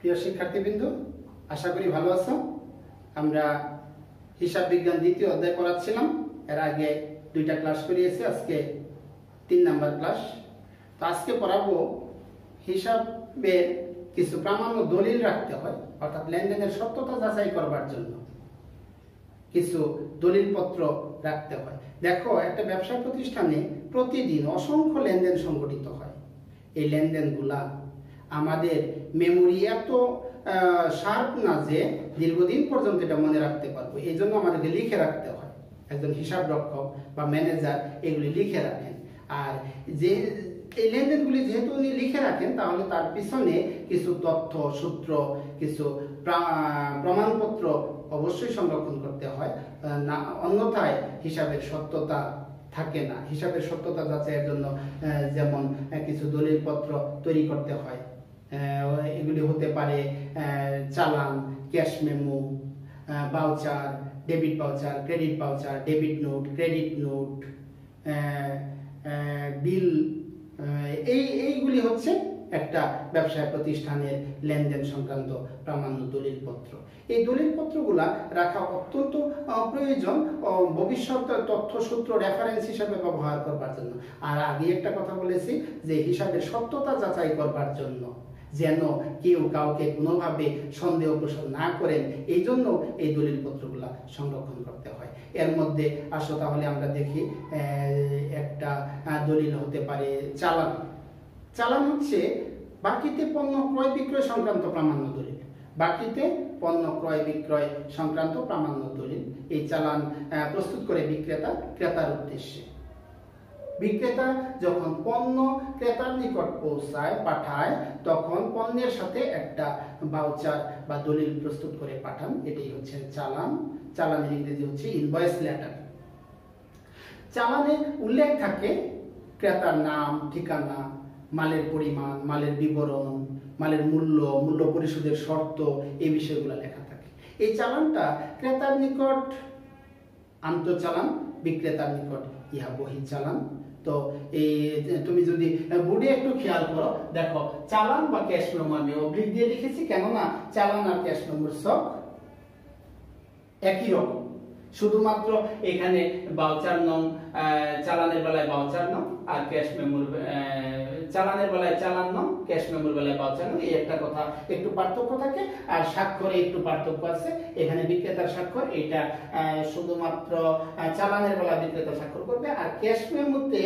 প্রিয় শিক্ষার্থীবৃন্দ, আশা করি ভালো আছো। আমরা হিসাব বিজ্ঞান দ্বিতীয় অধ্যায় পড়াচ্ছিলাম। এর আগে দুইটা ক্লাস করিয়েছি, আজকে 3 নাম্বার ক্লাস। তো আজকে পড়াবো হিসাবের কিছু প্রামাণ্য দলিল রাখতে হয়, অর্থাৎ লেনদেনের সত্যতা যাচাই করবার জন্য কিছু দলিলপত্র রাখতে হয়। দেখো, একটা ব্যবসা প্রতিষ্ঠানে প্রতিদিন অসংখ্য লেনদেন সংঘটিত হয়। এই লেনদেনগুলা আমাদের মেমোরি এত শার্প না যে দীর্ঘদিন পর্যন্ত এটা মনে রাখতে পারবো। এই জন্য আমাদেরকে লিখে রাখতে হয়। একজন হিসাব রক্ষক বা ম্যানেজার এগুলি লিখে রাখেন। আর যে এই লেনদেনগুলি যেহেতু উনি লিখে রাখেন, তাহলে তার পিছনে কিছু তথ্য সূত্র, কিছু প্রমাণপত্র অবশ্যই সংরক্ষণ করতে হয়, না অন্যথায় হিসাবের সত্যতা থাকে না। হিসাবের সত্যতা যাচাইয়ের জন্য যেমন কিছু দলিলপত্র তৈরি করতে হয়। এগুলি হতে পারে চালান, cash memo, voucher, debit voucher, credit voucher, debit note, credit note, bill. এইগুলি হচ্ছে একটা ব্যবসায় প্রতিষ্ঠানের লেনদেন সংক্রান্ত প্রামাণ্য দলিলপত্র। এই দলিলপত্রগুলা রাখা অত্যন্ত প্রয়োজন ভবিষ্যৎ তথ্যসূত্র রেফারেন্স হিসাবে ব্যবহার করবার জন্য। আর আগে একটা কথা বলেছি যে হিসাবের সত্যতা যাচাই করবার জন্য, যেন কেউ কাউকে কোনোভাবে সন্দেহ পোষণ না করেন, এই জন্য এই দলিলপত্রগুলা সংরক্ষণ করতে হয়। এর মধ্যে আসো তাহলে আমরা দেখি, একটা দলিল হতে পারে চালান। চালান হচ্ছে বাকিতে পণ্য ক্রয় বিক্রয় সংক্রান্ত প্রামাণ্য দলিল। বাকিতে পণ্য ক্রয় বিক্রয় সংক্রান্ত প্রামাণ্য দলিল। এই চালান প্রস্তুত করে বিক্রেতা ক্রেতার উদ্দেশ্যে। বিক্রেতা যখন পণ্য ক্রেতার নিকট পাঠায়, তখন পণ্যের সাথে একটা ভাউচার বা দলিল প্রস্তুত করে পাঠান। এটাই হচ্ছে চালান। চালানের ইংরেজি হচ্ছে ইনভয়েস লেটার। চালানে উল্লেখ থাকে ক্রেতার নাম, ঠিকানা, মালের পরিমাণ, মালের বিবরণ, মালের মূল্য, মূল্য পরিশোধের শর্ত, এই বিষয়গুলো লেখা থাকে। এই চালানটা ক্রেতার নিকট আন্তঃচালান, বিক্রেতার নিকট ইহা বহিঃচালান। তো এই তুমি যদি বোর্ডে একটু খেয়াল করো, দেখো চালান বা ক্যাশ মেমো আমি অবলিক দিয়ে লিখেছি, কেননা চালান আর ক্যাশ মেমোর সব একই রকম। শুধুমাত্র এখানে ভাউচার নং, চালানের বেলায় ভাউচার নং, আর ক্যাশ মেমোর চালানের বেলায় চালান নং, ক্যাশ মেমোর বেলায় ভাউচার নং। এই একটা কথা, একটু পার্থক্য থাকে। আর স্বাক্ষরে একটু পার্থক্য আছে। এখানে বিক্রেতার স্বাক্ষর, এটা শুধুমাত্র চালানের বেলায় বিক্রেতা স্বাক্ষর করবে, আর ক্যাশ মেমোতে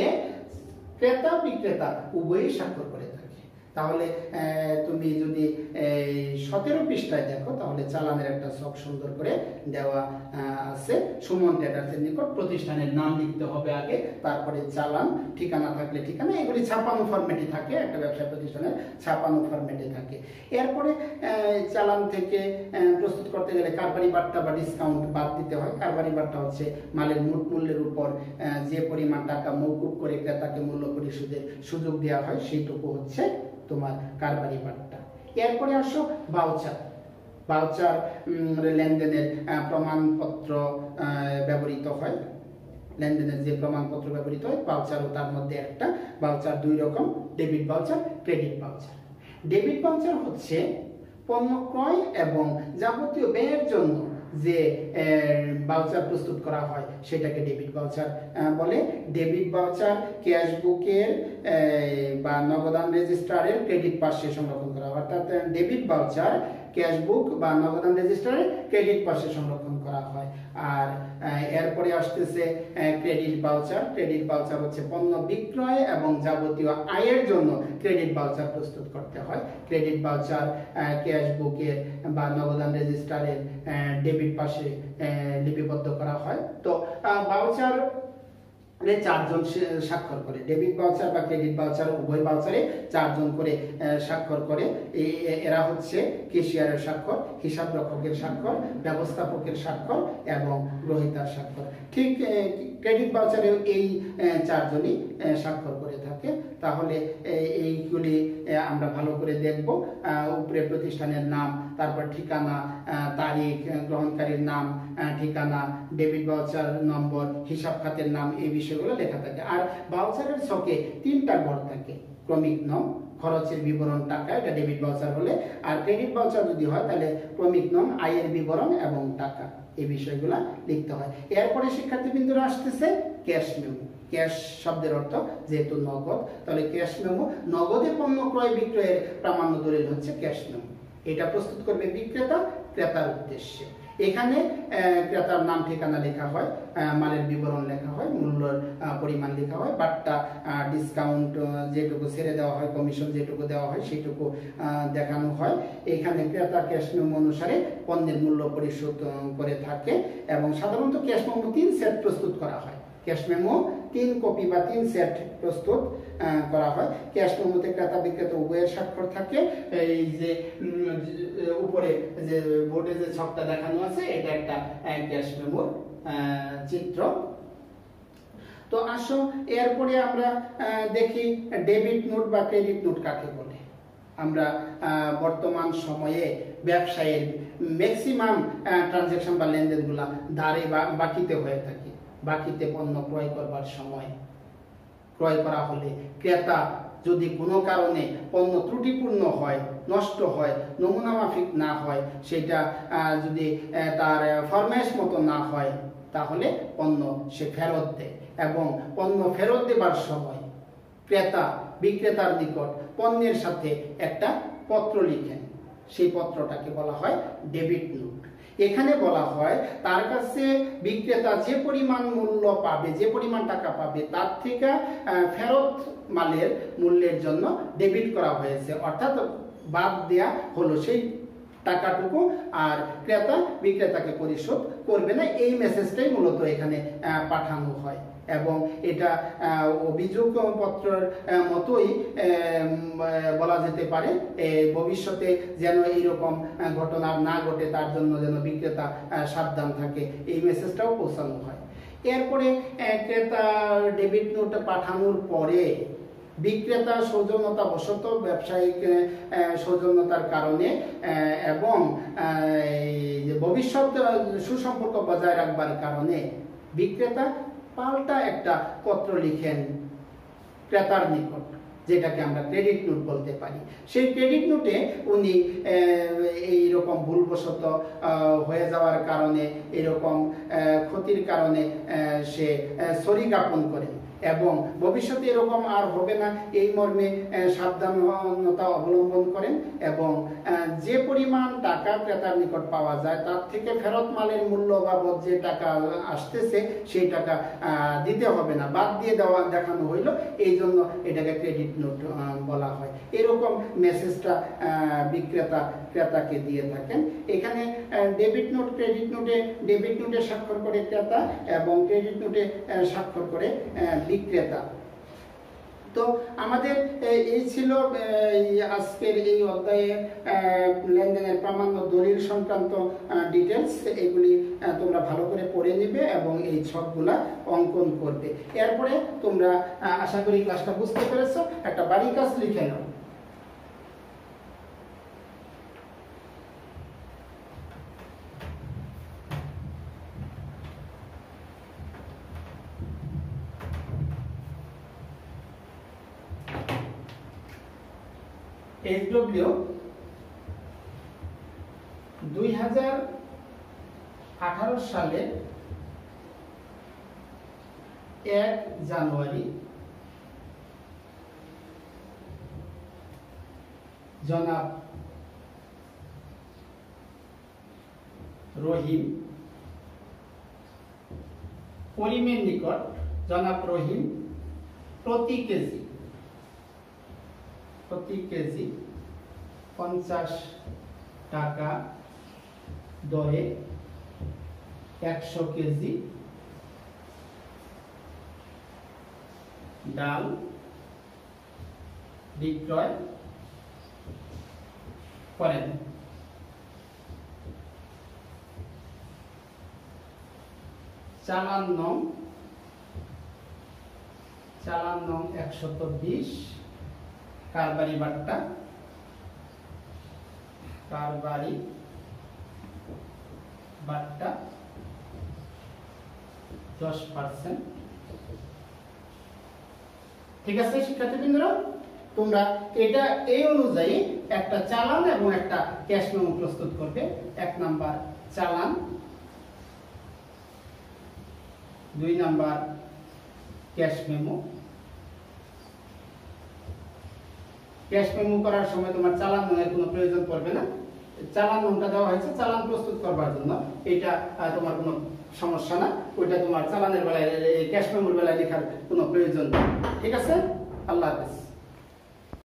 ক্রেতা বিক্রেতা উভয়ই স্বাক্ষর করে থাকে। তাহলে তুমি যদি 17 পৃষ্ঠায় দেখো, তাহলে চালানের একটা সব সুন্দর করে দেওয়া আছে। সুমন ট্রেডার্সের নিকট প্রতিষ্ঠানের নাম লিখতে হবে আগে, তারপরে চালান, ঠিকানা থাকলে ঠিকানা। এগুলি ছাপানো ফরম্যাটে থাকে, একটা ব্যবসা প্রতিষ্ঠানের ছাপানো ফরম্যাটে থাকে। এরপরে চালান থেকে প্রস্তুত করতে গেলে কারবারি বাট্টা বা ডিসকাউন্ট বাদ দিতে হয়। কারবারি বাট্টা হচ্ছে মালের মোট মূল্যের উপর যে পরিমাণ টাকা মওকুফ করে ক্রেতাকে মূল্য পরিশোধের সুযোগ দেওয়া হয়, সেইটুকু হচ্ছে তোমার কারবারি বাট্টা। এরপরে আসো ভাউচার। ভাউচার লেনদেনের প্রমাণপত্র ব্যবহৃত হয়। লেনদেনের যে প্রমাণপত্র ব্যবহৃত হয়, ভাউচারও তার মধ্যে একটা। ভাউচার দুই রকম, debit voucher, credit voucher. Debit voucher হচ্ছে পণ্য ক্রয় এবং যাবতীয় ব্যয়ের জন্য যে ভাউচার প্রস্তুত করা হয়, সেটাকে ডেবিট ভাউচার বলে। ডেবিট ভাউচার ক্যাশ বুকের বা নগদান রেজিস্টারের ক্রেডিট পার্শ্বে সংরক্ষণ করা হয়। অর্থাৎ ডেবিট ভাউচার ক্যাশ বুক বা নগদান রেজিস্টারের ক্রেডিট পার্শ্বে সংরক্ষণ করা হয়। আর এরপরে আসতেছে ক্রেডিট ভাউচার। ক্রেডিট ভাউচার হচ্ছে পণ্য বিক্রয় এবং যাবতীয় আয়ের জন্য ক্রেডিট ভাউচার প্রস্তুত করতে হয়। ক্রেডিট ভাউচার ক্যাশ বুকের বা নগদান রেজিস্টারের ডেবিট পাশে লিপিবদ্ধ করা হয়। তো ভাউচার 4 জন স্বাক্ষর করে। ডেবিট ভাউচার বা ক্রেডিট ভাউচার উভয় ভাউচারে 4 জন করে স্বাক্ষর করে। এরা হচ্ছে ক্যাশিয়ারের স্বাক্ষর, হিসাব রক্ষকের স্বাক্ষর, ব্যবস্থাপকের স্বাক্ষর এবং গ্রহীতার স্বাক্ষর। ঠিক ক্রেডিট ভাউচারে এই 4 জনই স্বাক্ষর করে থাকে। তাহলে এইগুলি আমরা ভালো করে দেখব। উপরে প্রতিষ্ঠানের নাম, তারপর ঠিকানা, তারিখ, গ্রহণকারীর নাম, ঠিকানা, ডেবিট ভাউচার নম্বর, হিসাব খাতের নাম, এই বিষয়গুলো লেখা থাকে। আর ভাউচারের ছকে 3টা ঘর থাকে। ক্রমিক নং, খরচের বিবরণ টাকা, এটা ডেবিট ভাউচার হলে। আর ক্রেডিট ভাউচার যদি হয় তাহলে ক্রমিক নং, আয়ের বিবরণ এবং টাকা, এই বিষয়গুলো লিখতে হয়। এরপরে শিক্ষার্থীবৃন্দরা আসতেছে ক্যাশ মেমো। ক্যাশ শব্দের অর্থ যেহেতু নগদ, তাহলে ক্যাশ মেমো, নগদে পণ্য ক্রয় বিক্রয়ের প্রামাণ্য দলিল হচ্ছে ক্যাশ মেমো। এটা প্রস্তুত করবে বিক্রেতা ক্রেতার উদ্দেশ্যে। এখানে ক্রেতার নাম ঠিকানা লেখা হয়, মালের বিবরণ লেখা হয়, মূল্যের পরিমাণ লেখা হয়, বাট্টা ডিসকাউন্ট যেটুকু ছেড়ে দেওয়া হয়, কমিশন যেটুকু দেওয়া হয় সেটুকু দেখানো হয়। এখানে ক্রেতা ক্যাশ মেমো অনুসারে পণ্যের মূল্য পরিশোধ করে থাকে এবং সাধারণত ক্যাশ মেমো 3 সেট প্রস্তুত করা হয়। ক্যাশ মেমো 3 কপি বা 3 সেট প্রস্তুত করা হয়। ক্যাশ মেমোতে ক্রেতা বিক্রেতা উভয়ের স্বাক্ষর থাকে। এই যে উপরে যে বোর্ডে যে ছকটা দেখানো আছে এটা একটা ক্যাশ মেমোর চিত্র। তো আসো এরপরে আমরা দেখি ডেবিট নোট বা ক্রেডিট নোট কাকে বলে। আমরা বর্তমান সময়ে ব্যবসায়ের ম্যাক্সিমাম ট্রানজ্যাকশন বা লেনদেনগুলা ধারে বাকিতে হয়ে থাকে। বাকিতে পণ্য ক্রয় করবার সময়, ক্রয় করা হলে ক্রেতা যদি কোনো কারণে পণ্য ত্রুটিপূর্ণ হয়, নষ্ট হয়, নমুনা মাফিক না হয়, সেটা যদি তার ফরমাইশ মতো না হয়, তাহলে পণ্য সে ফেরত দেয় এবং পণ্য ফেরত দেবার সময় ক্রেতা বিক্রেতার নিকট পণ্যের সাথে একটা পত্র লিখেন। সেই পত্রটাকে বলা হয় ডেবিট নোট। এখানে বলা হয় তার কাছে বিক্রেতা যে পরিমাণ মূল্য পাবে, যে পরিমাণ টাকা পাবে, তার থেকে ফেরত মালের মূল্যের জন্য ডেবিট করা হয়েছে, অর্থাৎ বাদ দেয়া হলো সেই টাকাটুকু, আর ক্রেতা বিক্রেতাকে পরিশোধ করবে না। এই মেসেজটাই মূলত এখানে পাঠানো হয় এবং এটা অভিযোগ পত্রের মতোই বলা যেতে পারে। ভবিষ্যতে যেন এইরকম ঘটনা না ঘটে তার জন্য যেন বিক্রেতা সাবধান থাকে, এই মেসেজটাও পৌঁছানো হয়। এরপরে ক্রেতা ডেবিট নোট পাঠানোর পরে বিক্রেতা সৌজন্যতা বশত, ব্যবসায়িক সৌজন্যতার কারণে এবং ভবিষ্যৎ সুসম্পর্ক বজায় রাখবার কারণে বিক্রেতা পাল্টা একটা পত্র লিখেন ক্রেতার নিকট, যেটাকে আমরা ক্রেডিট নোট বলতে পারি। সেই ক্রেডিট নোটে উনি এইরকম ভুলবশত হয়ে যাওয়ার কারণে, এরকম ক্ষতির কারণে সে সরি জ্ঞাপন করেন এবং ভবিষ্যতে এরকম আর হবে না এই মর্মে সাবধানতা অবলম্বন করেন এবং যে পরিমাণ টাকা ক্রেতার নিকট পাওয়া যায় তার থেকে ফেরত মালের মূল্য বাবদ যে টাকা আসতেছে সেই টাকা দিতে হবে না, বাদ দিয়ে দেখানো হইল, এই জন্য এটাকে ক্রেডিট নোট বলা হয়। এরকম মেসেজটা বিক্রেতা ক্রেতাকে দিয়ে থাকেন। এখানে ডেবিট নোট, ক্রেডিট নোটে ডেবিট নোটে স্বাক্ষর করে ক্রেতা এবং ক্রেডিট নোটে স্বাক্ষর করে বিক্রেতা। তো আমাদের এই ছিল আজকের এই অধ্যায়ে লেনদেনের প্রামাণ্য দলিল সংক্রান্ত ডিটেলস। এগুলি তোমরা ভালো করে পড়ে নেবে এবং এই ছকগুলা অঙ্কন করবে। এরপরে তোমরা আশা করি ক্লাসটা বুঝতে পেরেছো। একটা বাড়ি কাজ লিখে নাও। SW 2018 সালে 1 জানুয়ারি জনাব রহিম করিমের নিকট, জনাব রহিম প্রতি কেজি 50 টাকা দরে 100 কেজি ডাল বিক্রয় করেন। চালান নং 120, কারবারি বাট্টা, কারবারি বাট্টা 10%। ঠিক আছে শিক্ষার্থীবৃন্দরা? তোমরা এটা এই অনুযায়ী একটা চালান এবং একটা ক্যাশ মেমো প্রস্তুত করবে। 1 নাম্বার চালান, 2 number cash memo. Cash memo করার সময় তোমার চালান নংয়ের কোনো প্রয়োজন পড়বে না, চালান নংটা দেওয়া হয়েছে চালান প্রস্তুত করবার জন্য, এটা তোমার কোনো সমস্যা না, ওইটা তোমার চালানের বেলায় ক্যাশ মেমোর বেলায় লেখার কোনো প্রয়োজন নেই। ঠিক আছে, আল্লাহ হাফেজ।